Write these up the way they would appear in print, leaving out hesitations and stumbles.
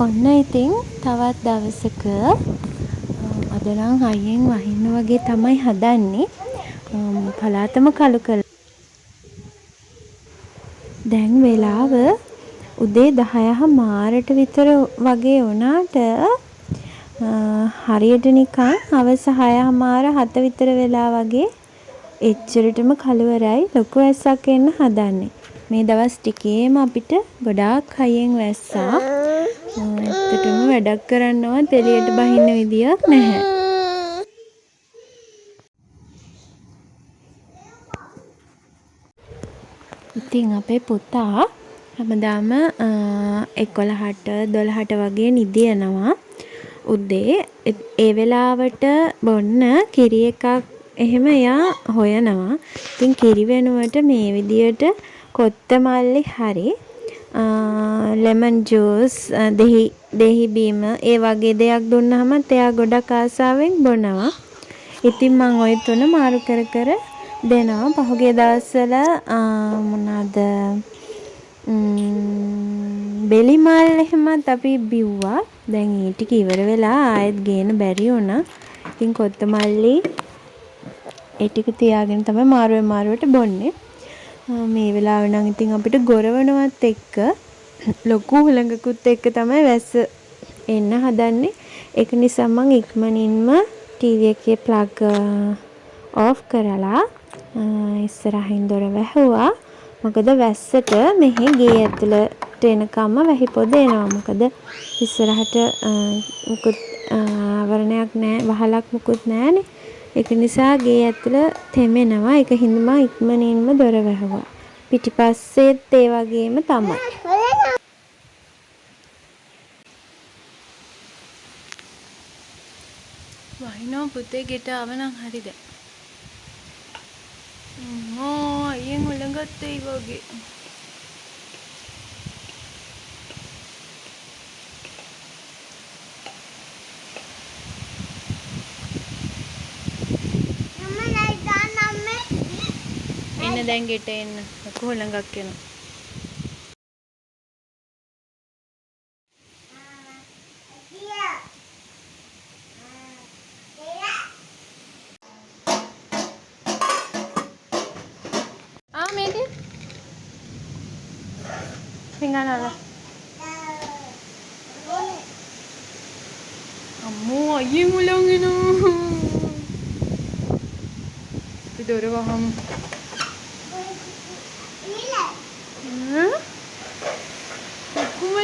ඔන්න ඉතින් තවත් දවසක අද නම් හයියෙන් වහින්න වගේ තමයි හදන්නේ. පලාතම කළු කළා. දැන් වෙලාව උදේ 10:00 විතර වගේ වුණාට හරියට නිකන් හවස 6:00 7 විතර වෙලා වගේ එච්චරටම කළුවරයි ලොකු වැස්සක් එන්න හදන්නේ. මේ දවස් ටිකේම අපිට ගොඩාක් හයියෙන් වැස්සා. ඇත්තටම වැඩක් කරන්නවත් එළියට බහින්න විදියක් නැහැ. ඉතින් අපේ පුතා හැමදාම 11ට 12ට වගේ නිදියනවා. උදේ ඒ වෙලාවට බොන්න කිරි එකක් එහෙම එයා හොයනවා. ඉතින් කිරි වෙනුවට මේ විදියට කොත්තමල්ලි හරි ලෙමන් ජූස් දෙහි බීම ඒ වගේ දෙයක් දුන්නහමත් එයා ගොඩක් ආසාවෙන් බොනවා. ඉතින් මම ওই තුන මාරු කර කර දෙනවා. පහුගිය දවස්වල මොනවාද බෙලි මල් එහෙමත් අපි බිව්වා. දැන් ඒ ටික ඉවර වෙලා ආයෙත් ගේන්න බැරි වුණා. ඉතින් කොත්තමල්ලි ඒ ටික තියාගෙන තමයි මාරුවට බොන්නේ. මේ වෙලාවේ නම් ඉතින් අපිට ගොරවනවත් එක්ක ලොකු හුළඟකුත් එක්ක තමයි වැස්ස එන්න හදන්නේ. ඒක නිසා මම ඉක්මනින්ම ටීවී එකේ ප්ලග් ඔෆ් කරලා ඉස්සරහින් දොර වැහුවා. මොකද වැස්සට මෙහි ගේ ඇතුළට එනකම්ම වැහි පොද එනවා. මොකද ඉස්සරහට මුකුත් ආවරණයක් නැහැ, වහලක් මුකුත් නැහැනේ. ඒක නිසා ගේ ඇතුළ තෙමෙනවා. ඒක හින්දා මම ඉක්මනින්ම දොර වැහුවා. පිටිපස්සෙත් ඒ වගේම තමයි. වහිනෝ පුතේ ගෙට ආවනම් හරිද? අයියෙන් උලඟත් ඒ වගේ. එන්න දැන් ගෙට එන්න. ලොකු උලඟක් එනවා. මේදී පිංගානල අම්මෝ අයියෙන් උලන් එනවා. අපි දොර වහමු.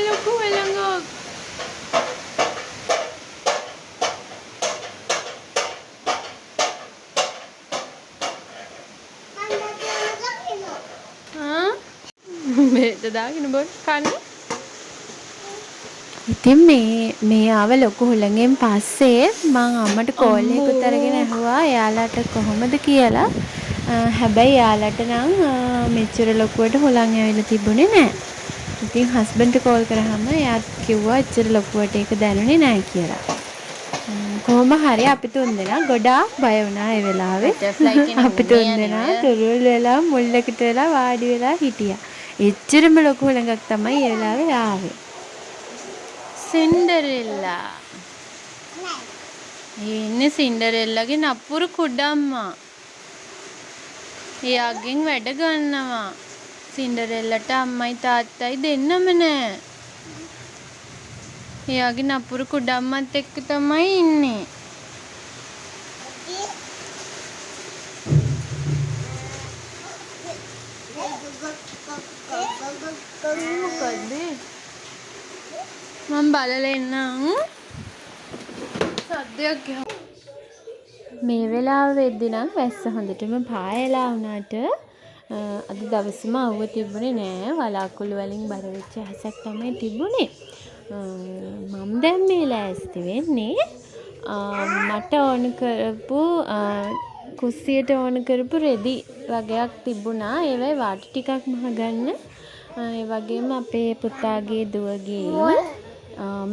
ලොකු උලඟක්. දාගෙන බොන්න කන්න. ඉතින් මේ ආව ලොකු හුළඟෙන් පස්සේ මං අම්මට කෝල් එකකුත් අරගෙන ඇහුවා එයාලට කොහොමද කියලා. හැබැයි එයාලට නම් මෙච්චර ලොකුවට හුළං ඇවිල්ලා තිබුණේ නැහැ. ඉතින් හස්බන්ඩ්ට කෝල් කරාම එයාත් කිව්වා එච්චර ලොකුවට ඒක දැනුනේ නැහැ කියලා. කොහොම හරි අපි තුන්දෙනා ගොඩාක් බය වුණා ඒ වෙලාවේ. අපි තුන්දෙනා තුරුල් වෙලා මුල්ලකට වෙලා වාඩි වෙලා හිටියා. එච්චරම ලොකු හුළඟක් තමයි ඒ වෙලාවේ ආවේ. සින්ඩරෙල්ලා. ඉන්නේ සින්ඩරෙල්ලාගේ නපුරු කුඩම්මා. එයාගෙන් වැඩ ගන්නවා. සින්ඩරෙල්ලාට අම්මයි තාත්තයි දෙන්නම නෑ. එයාගේ නපුරු කුඩම්මත් එක්ක තමයි ඉන්නේ. මොකද්ද? මම බලලා එන්නම්. සද්දයක් මේ වෙලාව වෙද්දි නම් වැස්ස හොඳටම පායලා වුණාට අද දවසේම අවුව තිබුණේ නෑ. වලාකුළු වලින් බර වෙච්ච ඇසක් තමයි තිබුණේ. මම දැන් මේ ලෑස්ති වෙන්නේ මට ඕන කරපු කුස්සියට ඕන කරපු රෙදි වගේක් තිබුණා. ඒවයි වාටි ටිකක් මහගන්න. ඒ වගේම අපේ පුතාගේ දුවගේ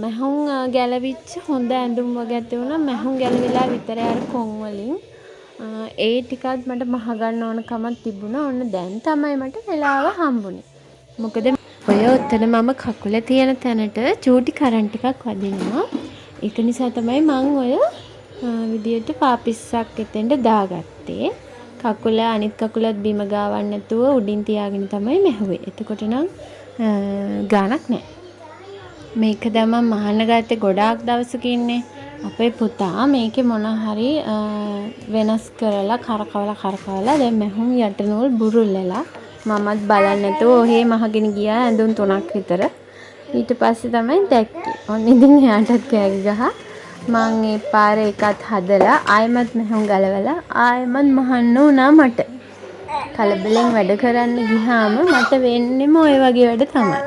මැහුම් ගැලවිච්ච හොඳ ඇඳුම් වගේ ඇති වුණා. මැහුම් ගැලවිලා විතරයි අර කොන් වලින්. ඒ ටිකත් මට මහගන්න ඕන කමක් තිබුණා. ඔන්න දැන් තමයි මට වෙලාව හම්බුනේ. මොකද ඔය උත්තර මම කකුල තියෙන තැනට චූටි කරන්ට් එකක් වදිනවා. ඒක නිසා තමයි මං ඔය විදියට පාපිස්සක් එතෙන්ට දාගත්තේ. කකුල අනිත් කකුලත් බිම ගාවන්න නැතුව උඩින් තියාගෙන තමයි මැහුවේ. එතකොට නම් ගානක් නැහැ. මේක දැන් මම අහන්න ගත්තේ ගොඩාක් දවසකින්නේ. අපේ පුතා මේකේ මොන හරි වෙනස් කරලා කරකවලා දැන් මැහුම් යට නූල් බුරුල්ලලා මමත් බලන්නේ නැතුව ඔහේ මහගෙන ගියා ඇඳුම් 3ක් විතර. ඊට පස්සේ තමයි දැක්කේ. ඔන්න ඉතින් එයාටත් කෑගි ගහ මං ඒ පාරේ එකත් හදලා ආයෙමත් මැහුම් ගලවලා ආයෙමත් මහන්න වුණා මට. කලබලෙන් වැඩ කරන්න ගියාම මට වෙන්නේම ওই වගේ වැඩ තමයි.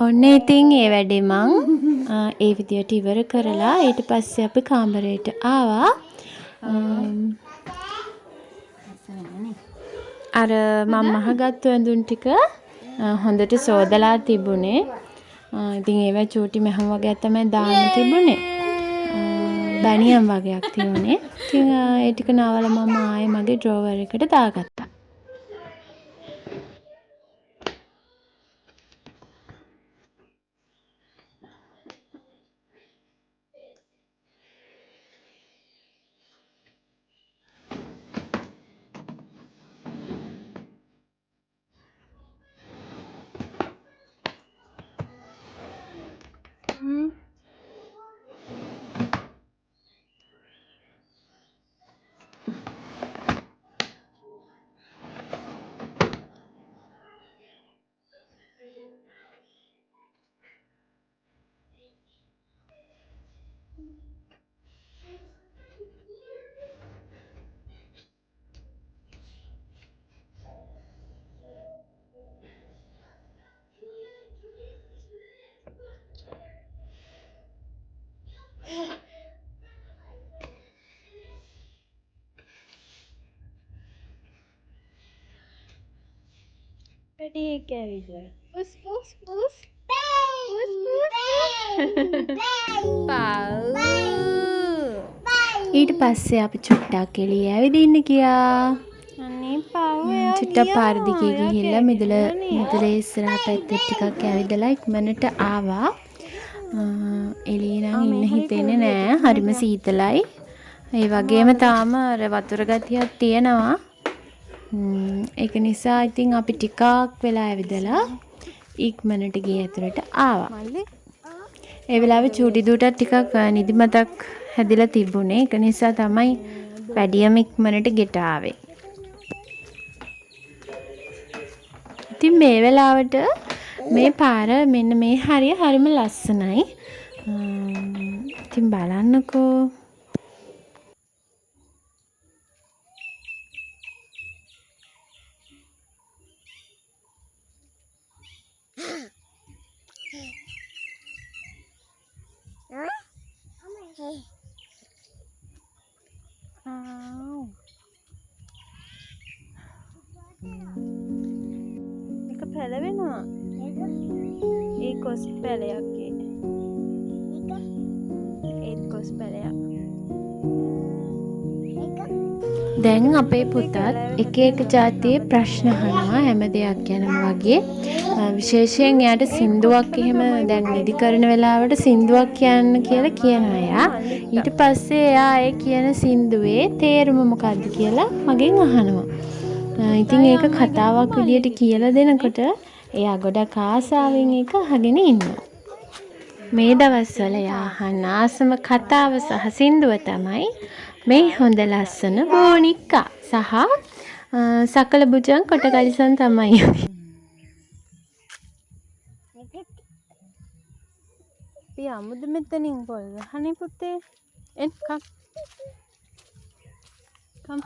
ඔන්න ඉතින් ඒ වැඩේ මං ඒ විදියට ඉවර කරලා ඊට පස්සේ අපි කාමරයට ආවා. අර මම මහගත්තු ඇඳුම් ටික හොඳට සෝදලා තිබුණේ. ඉතින් ඒවා චූටි මැහුම් වගේක් තමයි දාන්න තිබුණේ. බැනියම් වගේක් තියුණේ. ඉතින් ඒ ටික නාවලා මම ආයේ මගේ ඩ්‍රෝවර් එකට දාගත්තා. වැඩි එක ඇවිල්ලා. පුස් පුස් පුස්. පුස් පුස්. පව්. ඊට පස්සේ අපි චුට්ටක් එළිය ඇවිදින්න ගියා. අනේ පව් චුට්ටක් පාර දිගේ ගිහිල්ලා මිදුලේ ඉස්සරහා පැත්තේ ටිකක් ඇවිදලා ඉක්මනට ආවා. එළියේ නම් ඉන්න හිතෙන්නේ නෑ. හරිම සීතලයි. ඒ වගේම තාම අර වතුර ගතියක් තියෙනවා. ඒක නිසා ඉතින් අපි ටිකක් වෙලා ඇවිදලා ඉක්මනට ගේ ඇතුළට ආවා. ඒ වෙලාවේ චූටි දුටත් ටිකක් නිදිමතක් හැදිලා තිබුණේ. ඒක නිසා තමයි වැඩියම ඉක්මනට ගෙට ආවේ. ඉතින් මේ වෙලාවට මේ පාර මෙන්න මේ හරිය හරිම ලස්සනයි. ඉතින් බලන්නකෝ. එක පැලවෙනවා. ඒ කොස් පැලයක් ඒත් කොස් පැලයක්. දැන් අපේ පුතත් එක එක જાතියේ ප්‍රශ්න අහනවා හැම දෙයක් ගැනම වගේ. විශේෂයෙන් එයාට සින්දුවක් එහෙම දැන් නිදි කරන වෙලාවට සින්දුවක් කියන්න කියලා කියනවා එයා. ඊට පස්සේ එයා ඒ කියන සින්දුවේ තේරුම මොකක්ද කියලා මගෙන් අහනවා. ඉතින් ඒක කතාවක් විදියට කියලා දෙනකොට එයා ගොඩක් ආසාවෙන් ඒක අහගෙන ඉන්නවා. මේ දවස්වල එයා අහන ආසම කතාව සහ සින්දුව තමයි මේ හොඳ ලස්සන බෝනික්කා සහ සකල බුජන් කොට කලිසම් තමයි. අපි අමුද මෙතනින් පොල් ගහනේ පුතේ. එන් කම්. කම්.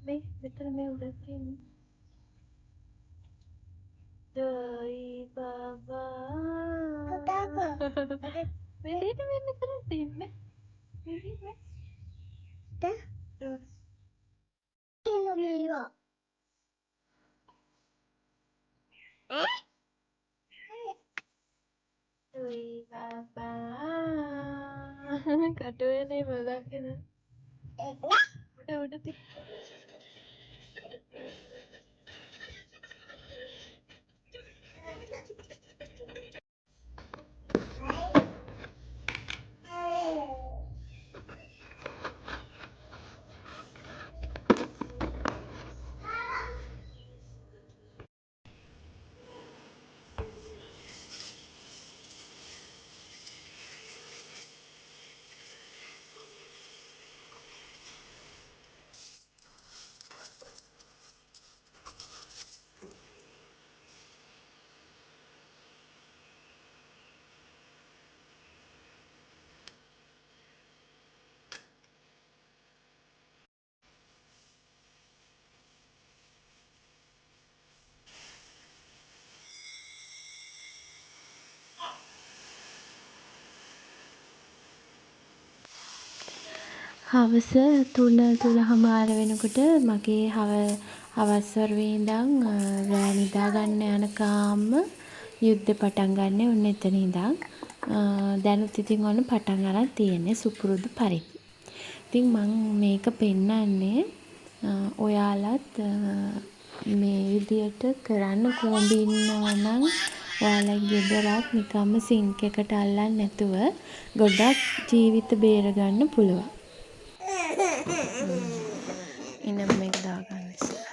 Mấy betul मैं udah sini. Doi baba. Beri tu मैं terus sini. Beri मैं. Terus. Doi baba. Kado ini malah kena. Udah. හවස 3 වෙනකොට මගේ හවස් වරුවේ ඉඳන් රෑ නිදා ගන්න යනකම්ම යුද්ධ පටන් ගන්න ඔන්න එතන ඉඳන්. දැනුත් ඉතින් ඔන්න පටන් අරන් තියෙන්නේ සුපුරුදු පරිදි. ඉතින් මම මේක පෙන්නන්නේ ඔයාලත් මේ විදියට කරන්න කොඹි ඉන්නවා නම් ඔයාලගේ ගෙදරත් නිකම්ම සින්ක් එකට අල්ලන්නේ නැතුව ගොඩක් ජීවිත බේර ගන්න පුළුවන්. ඉනම් මේක දාගන්න ඉස්සෙල්ලා.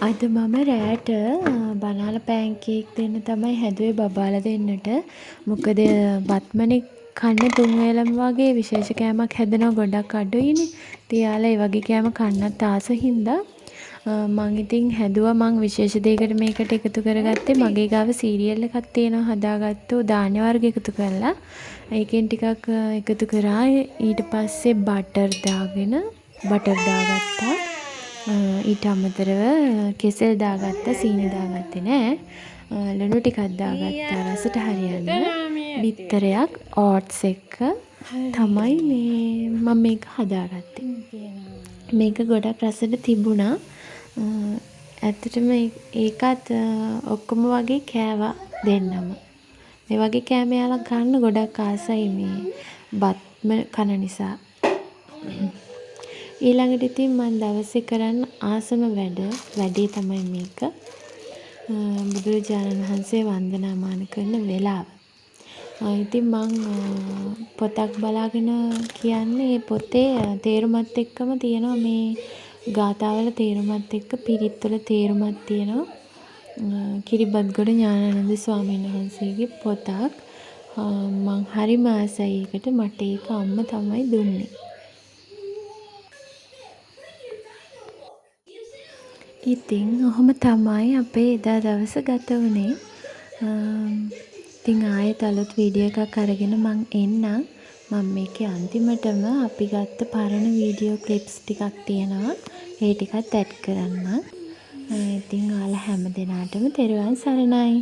අද මම රෑට බනාලා පෑන්කේක් දෙන්න තමයි හැදුවේ බබාලා දෙන්නට. මොකද බත්මනේ කන්න 3 වේලම වගේ විශේෂ කෑමක් හැදෙනවා ගොඩක් අඩුයිනේ. ඉතින් යාළුවා ඒ වගේ කෑම කන්නත් ආස හින්දා මං ඉතින් හැදුවා. මං විශේෂ දෙයකට මේකට එකතු කරගත්තේ මගේ ගාව සීරියල් එකක් තියෙනවා හදාගත්තු ධාන්‍ය වර්ග එකතු කරලා. ඒකෙන් ටිකක් එකතු කරා. ඊට පස්සේ බටර් දාගත්තා. ඊට අමතරව කෙසෙල් දාගත්තා. සීනි දාගත්තේ නෑ. ලුණු ටිකක් දාගත්තා රසට හරියන්න. බිත්තරයක් ඕට්ස් එක්ක තමයි මම මේක හදාගත්තේ. මේක ගොඩක් රසට තිබුණා. ඇත්තටම ඒකත් ඔක්කොම වගේ කෑවා දෙන්නම. මේ වගේ කෑම යාළුවා ගන්න ගොඩක් ආසයි මේ බත්ම කන නිසා. ඊළඟට ඉතින් මම දවසේ කරන්න ආසම වැඩේ තමයි මේක. බුදුරජාණන් වහන්සේ වන්දනාමාන කරන වෙලාව. ඉතින් මං පොතක් බලාගෙන කියන්නේ ඒ පොතේ තේරුමත් එක්කම තියෙනවා මේ ගාථාවල තේරුමත් එක්ක පිරිත්වල තේරුමක් තියෙනවා. කිරිබත්ගොඩ ඥානානන්ද ස්වාමීන් වහන්සේගේ පොතක්. මං හරිම ආසයි ඒකට. මට ඒක අම්ම තමයි දුන්නේ. ඉතින් ඔහොම තමයි අපේ එදා දවස ගත වුණේ. ඉතින් ආයෙත් අලුත් වීඩියෝ එකක් අරගෙන මං එන්නම්. මම මේකේ අන්තිමටම අපි ගත්ත පරණ වීඩියෝ ක්ලිප්ස් ටිකක් තියෙනවා. ඒ ටිකත් ඇඩ් කරන්නම්. ඉතින් ඔයාලා හැම දිනාටම තෙරුවන් සරණයි.